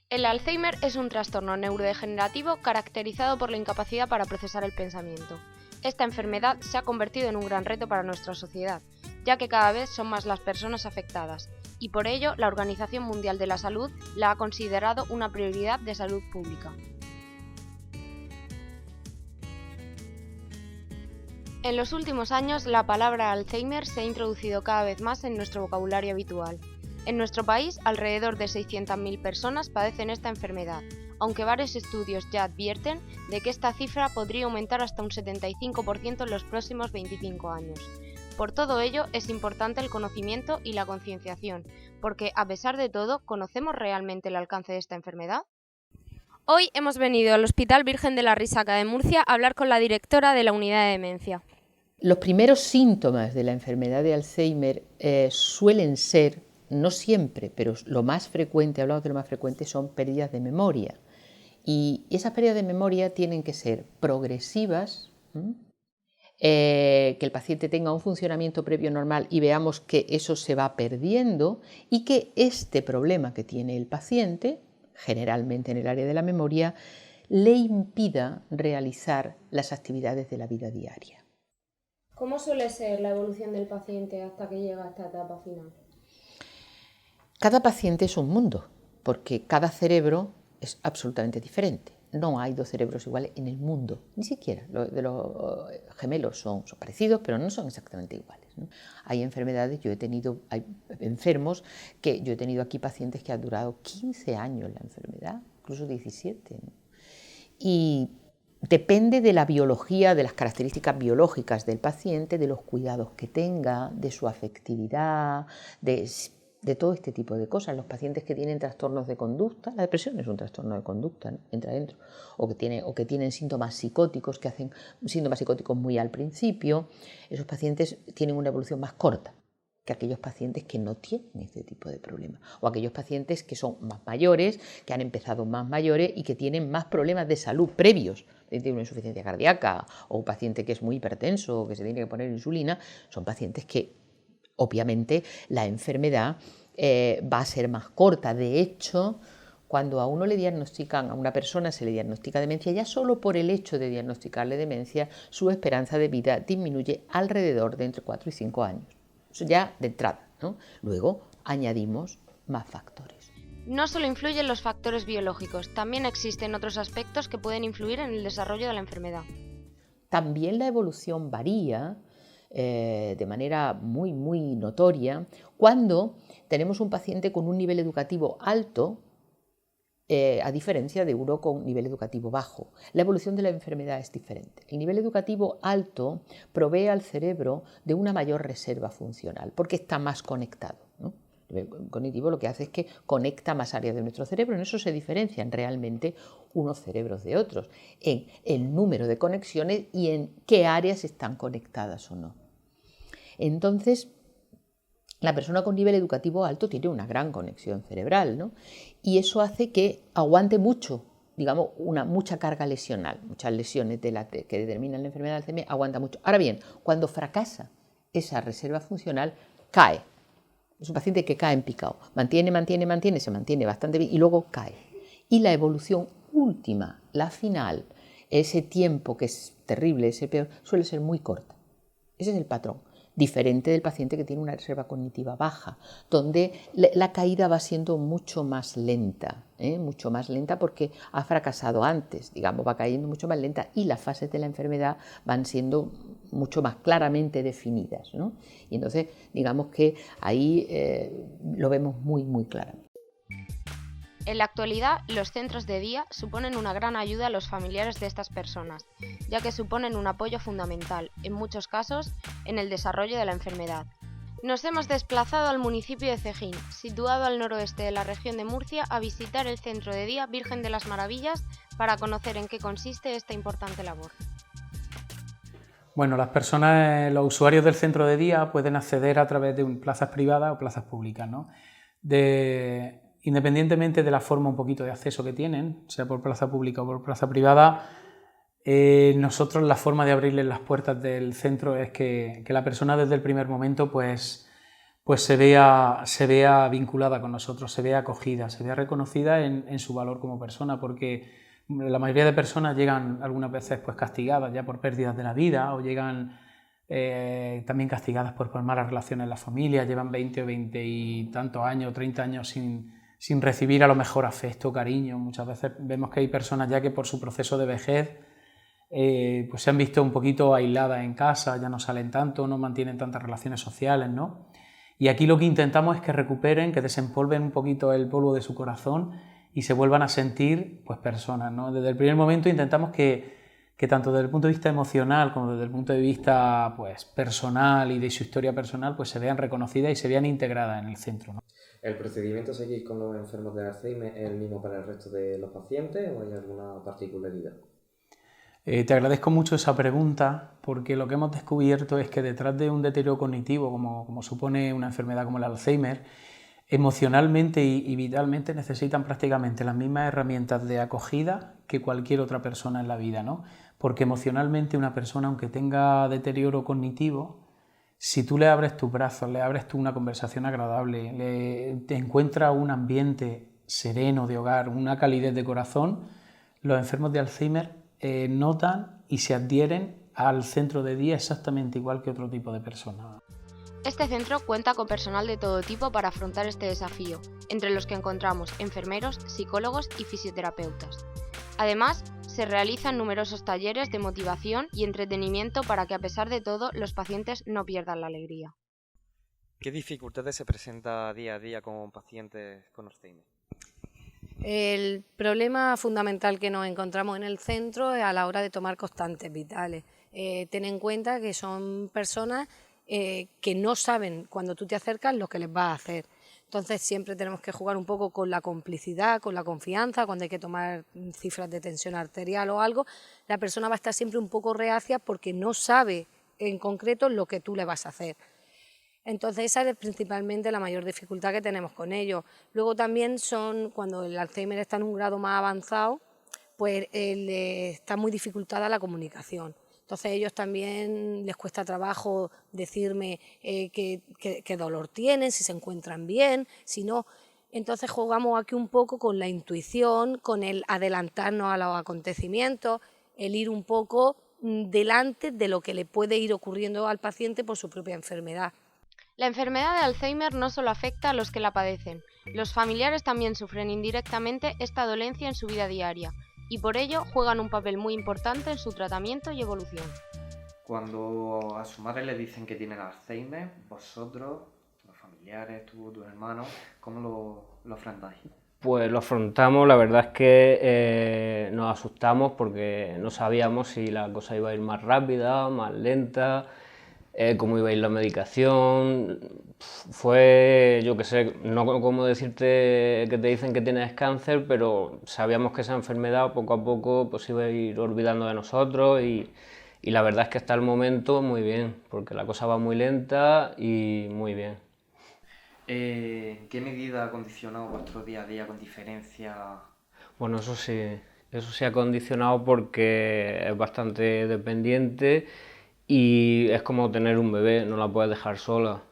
El Alzheimer es un trastorno neurodegenerativo caracterizado por la incapacidad para procesar el pensamiento. Esta enfermedad se ha convertido en un gran reto para nuestra sociedad, ya que cada vez son más las personas afectadas, y por ello la Organización Mundial de la Salud la ha considerado una prioridad de salud pública. En los últimos años, la palabra Alzheimer se ha introducido cada vez más en nuestro vocabulario habitual. En nuestro país, alrededor de 600.000 personas padecen esta enfermedad, aunque varios estudios ya advierten de que esta cifra podría aumentar hasta un 75% en los próximos 25 años. Por todo ello, es importante el conocimiento y la concienciación, porque, a pesar de todo, ¿conocemos realmente el alcance de esta enfermedad? Hoy hemos venido al Hospital Virgen de la Risaca de Murcia a hablar con la directora de la unidad de demencia. Los primeros síntomas de la enfermedad de Alzheimer suelen ser, no siempre, pero lo más frecuente, hablamos de lo más frecuente, son pérdidas de memoria. Y esas pérdidas de memoria tienen que ser progresivas, que el paciente tenga un funcionamiento previo normal y veamos que eso se va perdiendo y que este problema que tiene el paciente, generalmente en el área de la memoria, le impida realizar las actividades de la vida diaria. ¿Cómo suele ser la evolución del paciente hasta que llega a esta etapa final? Cada paciente es un mundo, porque cada cerebro es absolutamente diferente. No hay dos cerebros iguales en el mundo, ni siquiera. Los gemelos son parecidos, pero no son exactamente iguales, ¿no? Hay enfermedades, hay enfermos que yo he tenido aquí pacientes que han durado 15 años la enfermedad, incluso 17, ¿no? Y depende de la biología, de las características biológicas del paciente, de los cuidados que tenga, de su afectividad, de todo este tipo de cosas. Los pacientes que tienen trastornos de conducta, la depresión es un trastorno de conducta, ¿no? Entra dentro, o que tienen síntomas psicóticos, que hacen síntomas psicóticos muy al principio, esos pacientes tienen una evolución más corta que aquellos pacientes que no tienen este tipo de problemas, o aquellos pacientes que son más mayores, que han empezado más mayores y que tienen más problemas de salud previos, tiene una insuficiencia cardíaca, o un paciente que es muy hipertenso, o que se tiene que poner insulina, son pacientes que obviamente la enfermedad va a ser más corta. De hecho, cuando a uno le diagnostican, a una persona se le diagnostica demencia, ya solo por el hecho de diagnosticarle demencia, su esperanza de vida disminuye alrededor de entre 4 y 5 años. Eso ya de entrada, ¿no? Luego añadimos más factores. No solo influyen los factores biológicos, también existen otros aspectos que pueden influir en el desarrollo de la enfermedad. También la evolución varía de manera muy, muy notoria cuando tenemos un paciente con un nivel educativo alto, a diferencia de uno con nivel educativo bajo. La evolución de la enfermedad es diferente. El nivel educativo alto provee al cerebro de una mayor reserva funcional porque está más conectado, ¿no? El nivel cognitivo lo que hace es que conecta más áreas de nuestro cerebro. En eso se diferencian realmente unos cerebros de otros, en el número de conexiones y en qué áreas están conectadas o no. Entonces, la persona con nivel educativo alto tiene una gran conexión cerebral, ¿no? Y eso hace que aguante mucho, digamos, mucha carga lesional, muchas lesiones que determinan la enfermedad de Alzheimer, aguanta mucho. Ahora bien, cuando fracasa esa reserva funcional, cae. Es un paciente que cae en picado, se mantiene bastante bien y luego cae. Y la evolución última, la final, ese tiempo que es terrible, ese peor, suele ser muy corta. Ese es el patrón, diferente del paciente que tiene una reserva cognitiva baja, donde la caída va siendo mucho más lenta porque ha fracasado antes, digamos, va cayendo mucho más lenta y las fases de la enfermedad van siendo mucho más claramente definidas, ¿no? Y entonces, digamos que ahí lo vemos muy, muy claramente. En la actualidad, los centros de día suponen una gran ayuda a los familiares de estas personas, ya que suponen un apoyo fundamental, en muchos casos, en el desarrollo de la enfermedad. Nos hemos desplazado al municipio de Cejín, situado al noroeste de la región de Murcia, a visitar el centro de día Virgen de las Maravillas para conocer en qué consiste esta importante labor. Bueno, las personas, los usuarios del centro de día pueden acceder a través de plazas privadas o plazas públicas, ¿no? Independientemente de la forma un poquito de acceso que tienen, sea por plaza pública o por plaza privada, nosotros la forma de abrirles las puertas del centro es que la persona desde el primer momento pues pues se vea vinculada con nosotros, se vea acogida, se vea reconocida en su valor como persona, porque la mayoría de personas llegan algunas veces pues castigadas ya por pérdidas de la vida, o llegan también castigadas por malas relaciones en la familia, llevan 20 o 20 y tantos años, 30 años sin recibir a lo mejor afecto, cariño. Muchas veces vemos que hay personas ya que por su proceso de vejez pues se han visto un poquito aisladas en casa, ya no salen tanto, no mantienen tantas relaciones sociales, ¿no? Y aquí lo que intentamos es que recuperen, que desempolven un poquito el polvo de su corazón y se vuelvan a sentir pues personas, ¿no? Desde el primer momento intentamos que tanto desde el punto de vista emocional como desde el punto de vista pues personal y de su historia personal pues se vean reconocidas y se vean integradas en el centro, ¿no? ¿El procedimiento a seguir con los enfermos de Alzheimer es el mismo para el resto de los pacientes o hay alguna particularidad? Te agradezco mucho esa pregunta, porque lo que hemos descubierto es que detrás de un deterioro cognitivo, como supone una enfermedad como el Alzheimer, emocionalmente y vitalmente necesitan prácticamente las mismas herramientas de acogida que cualquier otra persona en la vida, ¿no? Porque emocionalmente una persona, aunque tenga deterioro cognitivo, si tú le abres tus brazos, le abres tú una conversación agradable, te encuentras un ambiente sereno de hogar, una calidez de corazón, los enfermos de Alzheimer notan y se adhieren al centro de día exactamente igual que otro tipo de personas. Este centro cuenta con personal de todo tipo para afrontar este desafío, entre los que encontramos enfermeros, psicólogos y fisioterapeutas. Además, se realizan numerosos talleres de motivación y entretenimiento para que a pesar de todo los pacientes no pierdan la alegría. ¿Qué dificultades se presenta día a día con pacientes con Alzheimer? El problema fundamental que nos encontramos en el centro es a la hora de tomar constantes vitales. Ten en cuenta que son personas que no saben cuando tú te acercas lo que les vas a hacer. Entonces siempre tenemos que jugar un poco con la complicidad, con la confianza, cuando hay que tomar cifras de tensión arterial o algo, la persona va a estar siempre un poco reacia porque no sabe en concreto lo que tú le vas a hacer. Entonces esa es principalmente la mayor dificultad que tenemos con ellos. Luego también cuando el Alzheimer está en un grado más avanzado, pues está muy dificultada la comunicación. Entonces a ellos también les cuesta trabajo decirme qué dolor tienen, si se encuentran bien, si no. Entonces jugamos aquí un poco con la intuición, con el adelantarnos a los acontecimientos, el ir un poco delante de lo que le puede ir ocurriendo al paciente por su propia enfermedad. La enfermedad de Alzheimer no solo afecta a los que la padecen, los familiares también sufren indirectamente esta dolencia en su vida diaria y por ello juegan un papel muy importante en su tratamiento y evolución. Cuando a su madre le dicen que tiene Alzheimer, vosotros, los familiares, tú, tus hermanos, ¿cómo lo afrontáis? Pues lo afrontamos, la verdad es que nos asustamos porque no sabíamos si la cosa iba a ir más rápida, más lenta, cómo iba a ir la medicación. Fue, yo qué sé, no como decirte que te dicen que tienes cáncer, pero sabíamos que esa enfermedad poco a poco pues iba a ir olvidando de nosotros y la verdad es que hasta el momento muy bien, porque la cosa va muy lenta y muy bien. ¿En qué medida ha condicionado vuestro día a día con diferencia? Bueno, eso sí ha condicionado porque es bastante dependiente y es como tener un bebé, no la puedes dejar sola.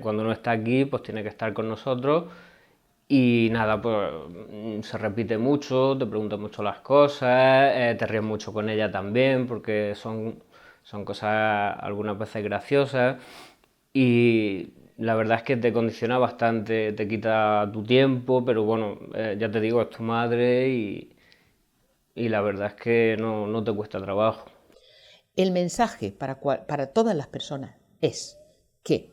Cuando no está aquí, pues tiene que estar con nosotros y nada, pues se repite mucho, te pregunta mucho las cosas, te ríes mucho con ella también porque son cosas algunas veces graciosas y la verdad es que te condiciona bastante, te quita tu tiempo, pero bueno, ya te digo, es tu madre y la verdad es que no te cuesta trabajo. El mensaje para todas las personas es que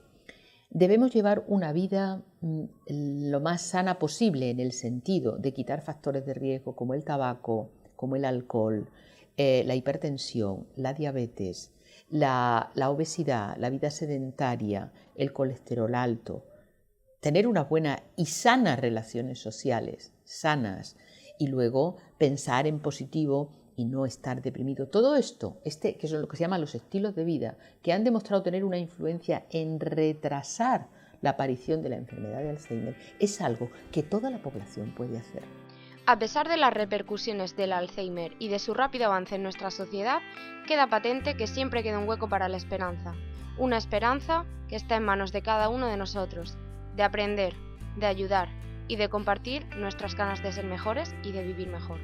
debemos llevar una vida lo más sana posible en el sentido de quitar factores de riesgo como el tabaco, como el alcohol, la hipertensión, la diabetes, la obesidad, la vida sedentaria, el colesterol alto, tener unas buenas y sanas relaciones sociales, sanas, y luego pensar en positivo y no estar deprimido. Todo esto, que es lo que se llaman los estilos de vida, que han demostrado tener una influencia en retrasar la aparición de la enfermedad de Alzheimer, es algo que toda la población puede hacer. A pesar de las repercusiones del Alzheimer y de su rápido avance en nuestra sociedad, queda patente que siempre queda un hueco para la esperanza. Una esperanza que está en manos de cada uno de nosotros, de aprender, de ayudar y de compartir nuestras ganas de ser mejores y de vivir mejor.